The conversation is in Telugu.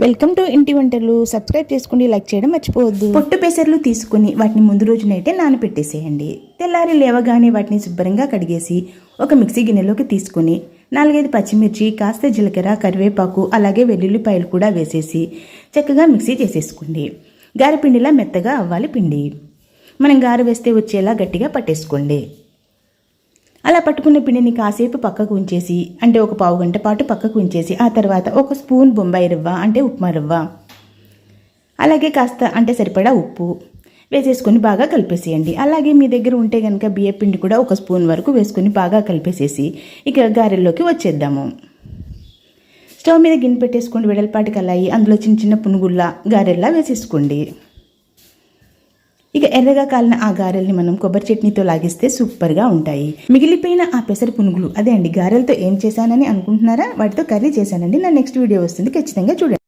వెల్కమ్ టు ఇంటి వంటలు. సబ్స్క్రైబ్ చేసుకోండి, లైక్ చేయడం మర్చిపోవద్దు. పొట్టు పెసర్లు తీసుకుని వాటిని ముందు రోజునైతే నానబెట్టేసేయండి. తెల్లారి లేవగానే వాటిని శుభ్రంగా కడిగేసి ఒక మిక్సీ గిన్నెలోకి తీసుకుని 4-5 పచ్చిమిర్చి, కాస్త జీలకర్ర, కరివేపాకు, అలాగే వెల్లుల్లిపాయలు కూడా వేసేసి చక్కగా మిక్సీ చేసేసుకోండి. గారెపిండిలా మెత్తగా అవ్వాలి పిండి. మనం గారె వేస్తే వచ్చేలా గట్టిగా పట్టేసుకోండి. అలా పట్టుకున్న పిండిని కాసేపు పక్కకు ఉంచేసి, అంటే ఒక పావు గంట పాటు పక్కకు ఉంచేసి, ఆ తర్వాత ఒక స్పూన్ బొంబాయి రవ్వ అంటే ఉప్మా రవ్వ, అలాగే కాస్త అంటే సరిపడా ఉప్పు వేసేసుకొని బాగా కలిపేసేయండి. అలాగే మీ దగ్గర ఉంటే కనుక బియ్య పిండి కూడా ఒక స్పూన్ వరకు వేసుకొని బాగా కలిపేసేసి ఇక గారెల్లోకి వచ్చేద్దాము. స్టవ్ మీద గిన్నె పెట్టేసుకోండి, వెడల్పాటి కళాయి, అందులో చిన్న చిన్న పునుగుల్లా గారెల్లా వేసేసుకోండి. ఇక ఎర్రగా కాలిన ఆ గారెల్ని మనం కొబ్బరి చట్నీతో లాగిస్తే సూపర్గా ఉంటాయి. మిగిలిపోయిన ఆ పెసర పునుగులు, అదే అండి గారెలతో ఏం చేశానని అనుకుంటున్నారా? వాటితో కర్రీ చేశానండి. నా నెక్స్ట్ వీడియో వస్తుంది, ఖచ్చితంగా చూడండి.